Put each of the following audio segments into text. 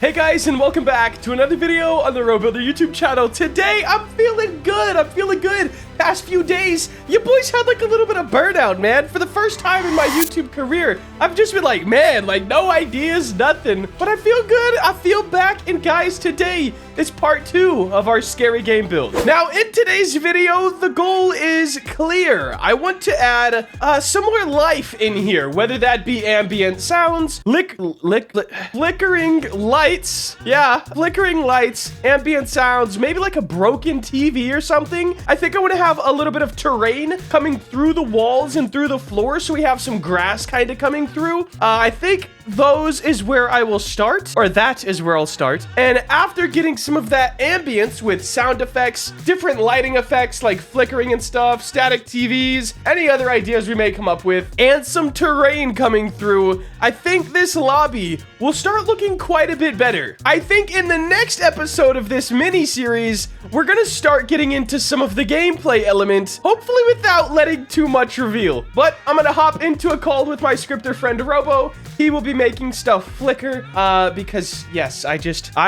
Hey guys, and welcome back to another video on the Robuilder YouTube channel. Today, I'm feeling good. Past few days, you boys had like a little bit of burnout, man. For the first time in my YouTube career, I've just been like, man, like no ideas, nothing. But I feel good, I feel back, and guys, today is part 2 of our scary game build. Now, in today's video, the goal is clear. I want to add some more life in here, whether that be ambient sounds, flickering lights. Yeah, flickering lights, ambient sounds, maybe like a broken TV or something. I think I want to have a little bit of terrain coming through the walls and through the floor, so we have some grass kind of coming through. I think those is where I will start, or that is where I'll start. And after getting some of that ambience with sound effects, different lighting effects like flickering and stuff, static TVs, any other ideas we may come up with, and some terrain coming through, I think this lobby will start looking quite a bit better. I think in the next episode of this mini-series, we're gonna start getting into some of the gameplay elements, hopefully without letting too much reveal. But I'm gonna hop into a call with my scripter friend Robo. He will be making stuff flicker, because yes, I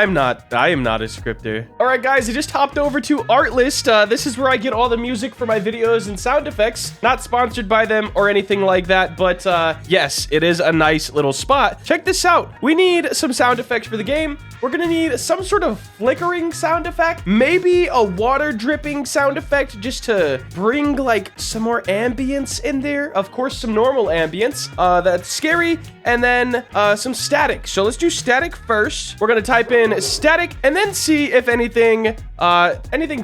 am not a scripter. All right, guys, I just hopped over to Artlist. This is where I get all the music for my videos and sound effects. Not sponsored by them or anything like that, but yes, it is a nice little spot. Check this out. We need some sound effects for the game. We're gonna need some sort of flickering sound effect, maybe a water dripping sound effect just to bring like some more ambience in there. Of course, some normal ambience, that's scary, and then some static. So let's do static first. We're gonna type in static and then see if anything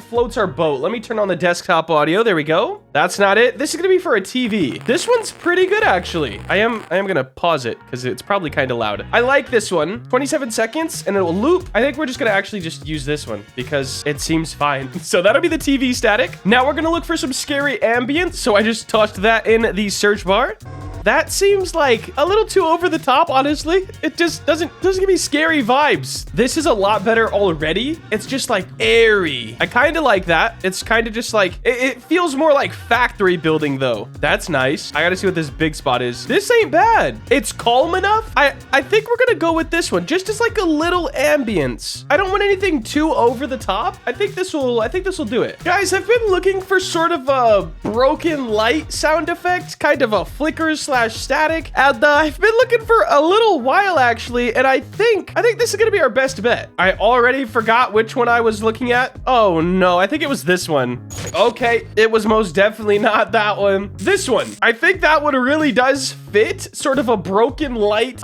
floats our boat. Let me turn on the desktop audio. There we go. That's not it. This is gonna be for a TV. This one's pretty good, actually. I am gonna pause it because it's probably kind of loud. I like this one. 27 seconds and it'll loop. I think we're just gonna actually just use this one because it seems fine. So that'll be the TV static. Now we're gonna look for some scary ambience. So I just tossed that in the search bar. That seems like a little too over the top, honestly. It just doesn't give me scary vibes. This is a lot better already. It's just like airy. I kind of like that. It's kind of just like, it feels more like factory building though. That's nice. I gotta see what this big spot is. This ain't bad. It's calm enough. I think we're gonna go with this one just as like a little ambience. I don't want anything too over the top. I think this will do it. Guys, I've been looking for sort of a broken light sound effect, kind of a flickers / static, and I've been looking for a little while actually, and I think this is gonna be our best bet. I already forgot which one I was looking at. Oh no, I think it was this one. Okay, it was most definitely not that one. This one. I think that one really does fit sort of a broken light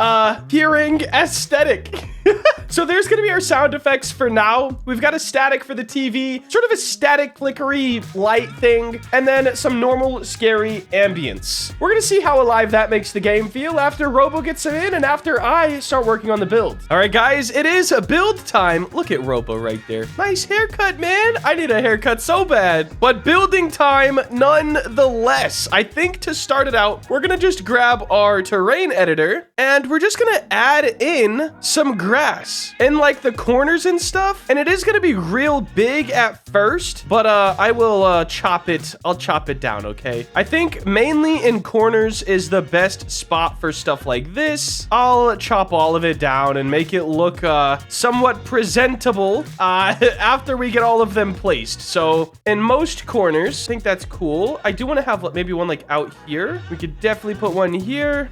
hearing aesthetic. So there's gonna be our sound effects for now. We've got a static for the TV, sort of a static flickery light thing, and then some normal scary ambience. We're gonna see how alive that makes the game feel after Robo gets it in and after I start working on the build. All right, guys, it is a build time. Look at Robo right there. Nice haircut, man. I need a haircut so bad. But building time nonetheless. I think to start it out, we're gonna just grab our terrain editor and we're just gonna add in some grass in like the corners and stuff, and it is going to be real big at first, but I will chop it. I'll chop it down. Okay, I think mainly in corners is the best spot for stuff like this. I'll chop all of it down and make it look somewhat presentable after we get all of them placed. So in most corners, I think that's cool. I do want to have maybe one like out here. We could definitely put one here,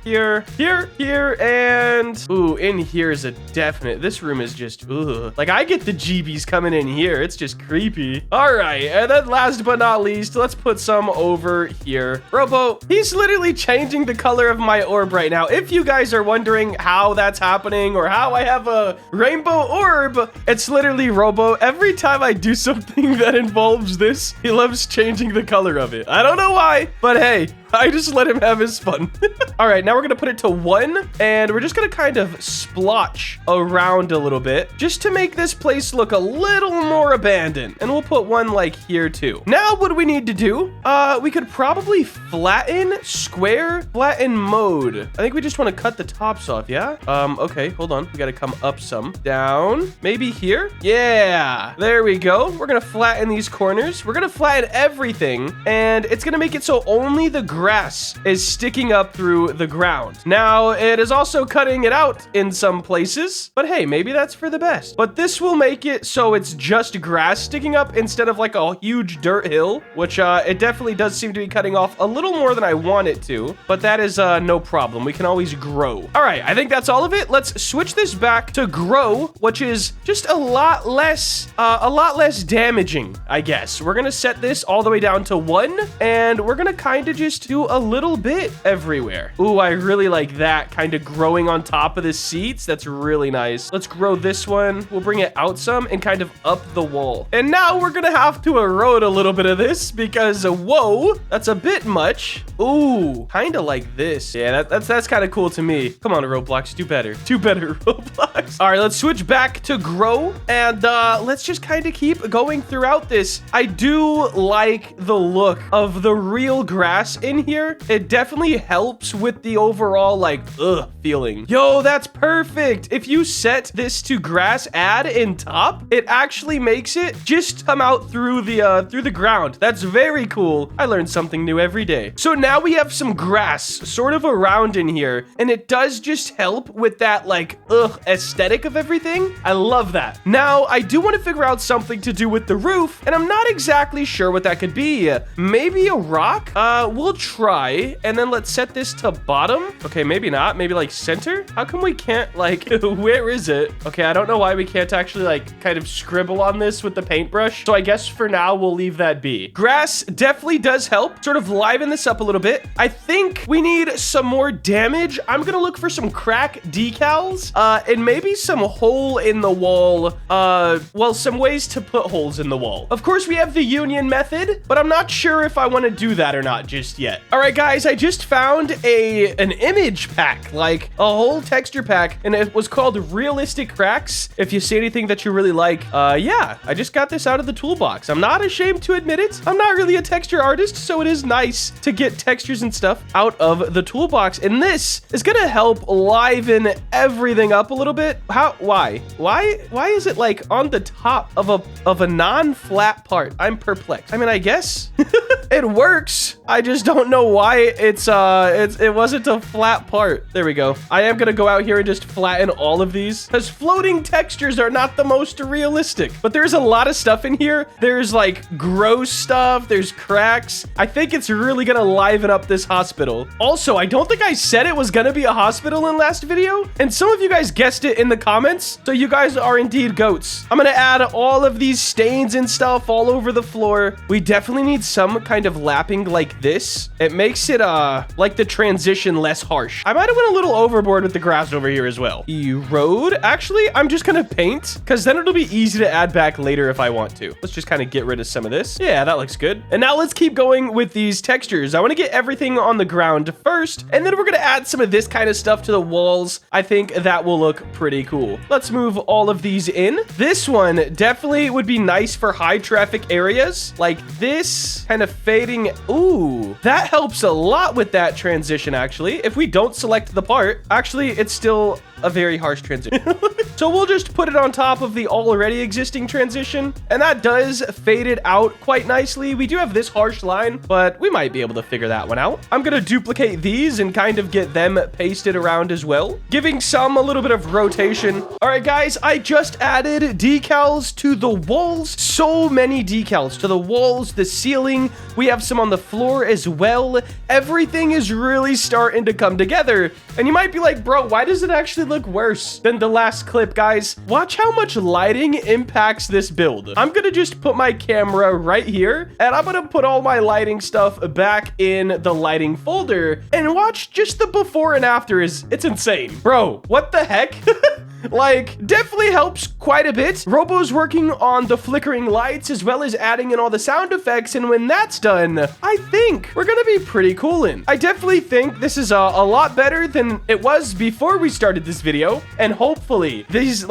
and ooh, in here is a definite. This room is just, ugh. Like, I get the GBs coming in here. It's just creepy. All right, and then last but not least, let's put some over here. Robo, he's literally changing the color of my orb right now. If you guys are wondering how that's happening or how I have a rainbow orb, it's literally Robo. Every time I do something that involves this, he loves changing the color of it. I don't know why, but hey, I just let him have his fun. All right, now we're gonna put it to 1, and we're just gonna kind of splotch around a little bit just to make this place look a little more abandoned. And we'll put one like here too. Now what do we need to do? We could probably flatten mode. I think we just want to cut the tops off, yeah? Okay, hold on. We gotta come up some. Down. Maybe here? Yeah, there we go. We're gonna flatten these corners. We're gonna flatten everything, and it's gonna make it so only the grass is sticking up through the ground. Now, it is also cutting it out in some places, but hey, maybe that's for the best. But this will make it so it's just grass sticking up instead of like a huge dirt hill, which it definitely does seem to be cutting off a little more than I want it to, but that is no problem. We can always grow. All right, I think that's all of it. Let's switch this back to grow, which is just a lot less damaging, I guess. We're gonna set this all the way down to 1, and we're gonna kind of just do a little bit everywhere. Ooh, I really like that kind of growing on top of the seats. That's really nice. Let's grow this one. We'll bring it out some and kind of up the wall. And now we're gonna have to erode a little bit of this because whoa, that's a bit much. Ooh, kind of like this. Yeah, that's kind of cool to me. Come on, Roblox, do better. Do better, Roblox. All right, let's switch back to grow, and let's just kind of keep going throughout this. I do like the look of the real grass in here. It definitely helps with the overall like feeling. Yo, that's perfect. If you set this to grass add in top, it actually makes it just come out through the ground. That's very cool. I learned something new every day. So now we have some grass sort of around in here, and it does just help with that like aesthetic of everything. I love that. Now I do want to figure out something to do with the roof, and I'm not exactly sure what that could be. Maybe a rock? We'll try, and then let's set this to bottom. Okay, maybe not. Maybe like center? How come we can't like, where is it? Okay, I don't know why we can't actually like kind of scribble on this with the paintbrush. So I guess for now, we'll leave that be. Grass definitely does help sort of liven this up a little bit. I think we need some more damage. I'm gonna look for some crack decals and maybe some hole in the wall. Well, some ways to put holes in the wall. Of course, we have the union method, but I'm not sure if I want to do that or not just yet. All right, guys, I just found an image pack, like a whole texture pack, and it was called Realistic Cracks. If you see anything that you really like, yeah, I just got this out of the toolbox. I'm not ashamed to admit it. I'm not really a texture artist, so it is nice to get textures and stuff out of the toolbox, and this is gonna help liven everything up a little bit. Why is it like on the top of a non-flat part? I'm perplexed. I mean, I guess it works. I just don't know why it wasn't a flat part. There we go. I am gonna go out here and just flatten all of these because floating textures are not the most realistic, but there's a lot of stuff in here. There's like gross stuff. There's cracks. I think it's really gonna liven up this hospital. Also, I don't think I said it was gonna be a hospital in last video, and some of you guys guessed it in the comments, so you guys are indeed goats. I'm gonna add all of these stains and stuff all over the floor. We definitely need some kind of lapping like this. It makes it like the transition less harsh. I might have went a little overboard with the grass over here as well. Erode. Actually, I'm just gonna paint because then it'll be easy to add back later if I want to. Let's just kind of get rid of some of this. Yeah, that looks good. And now let's keep going with these textures. I want to get everything on the ground first, and then we're gonna add some of this kind of stuff to the walls. I think that will look pretty cool. Let's move all of these in. This one definitely would be nice for high traffic areas like this kind of fading. Ooh, that helps a lot with that transition. Actually, if we don't select the part, actually it's still a very harsh transition. So we'll just put it on top of the already existing transition, and that does fade it out quite nicely. We do have this harsh line, but we might be able to figure that one out. I'm gonna duplicate these and kind of get them pasted around as well, giving some a little bit of rotation. All right, guys, I just added decals to the walls. So many decals to the walls, the ceiling. We have some on the floor as well. Everything is really starting to come together. And you might be like, bro, why does it actually look worse than the last clip, guys? Watch how much lighting impacts this build. I'm gonna just put my camera right here, and I'm gonna put all my lighting stuff back in the lighting folder, and watch just the before and after. It's insane. Bro, what the heck? Like, definitely helps quite a bit. Robo's working on the flickering lights as well as adding in all the sound effects, and when that's done, I think we're gonna be pretty cool in. I definitely think this is a lot better than it was before we started this video, and hopefully these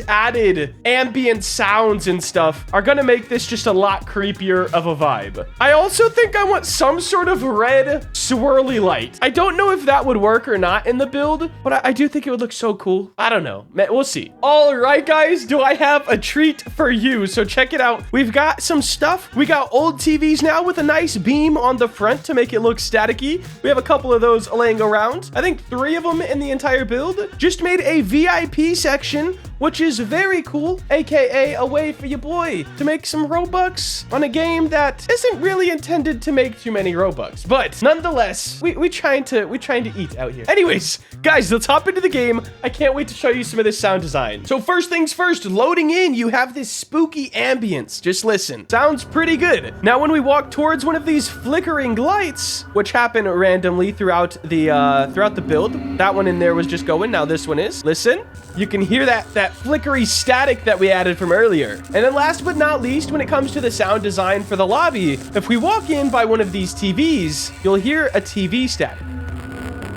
added ambient sounds and stuff are gonna make this just a lot creepier of a vibe. I also think I want some sort of red swirly light. I don't know if that would work or not in the build, but I do think it would look so cool. I don't know. We'll see. All right, guys, do I have a treat for you? So check it out. We've got some stuff. We got old TVs now with a nice beam on the front to make it look staticky. We have a couple of those laying around. I think 3 of them in the entire build. Just made a VIP section which is very cool, aka a way for your boy to make some Robux on a game that isn't really intended to make too many Robux. But nonetheless, we trying to eat out here. Anyways, guys, let's hop into the game. I can't wait to show you some of this sound design. So first things first, loading in, you have this spooky ambience. Just listen. Sounds pretty good. Now, when we walk towards one of these flickering lights, which happen randomly throughout the build, that one in there was just going. Now this one is. Listen, you can hear that flickery static that we added from earlier. And then last but not least, when it comes to the sound design for the lobby, if we walk in by one of these TVs, you'll hear a TV static.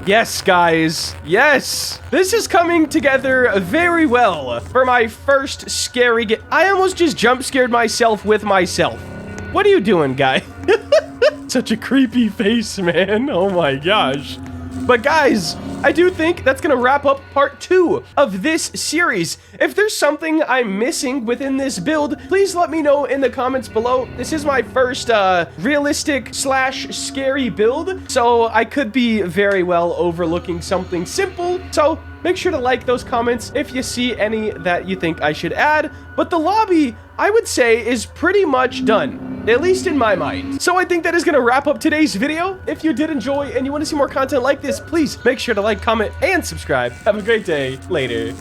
Yes, guys. Yes. This is coming together very well for my first scary game. I almost just jump scared myself with myself. What are you doing, guy? Such a creepy face, man. Oh my gosh. But guys, I do think that's gonna wrap up part 2 of this series. If there's something I'm missing within this build, please let me know in the comments below. This is my first realistic / scary build, so I could be very well overlooking something simple. So make sure to like those comments if you see any that you think I should add. But the lobby, I would say, is pretty much done, at least in my mind. So I think that is going to wrap up today's video. If you did enjoy and you want to see more content like this, please make sure to like, comment, and subscribe. Have a great day. Later.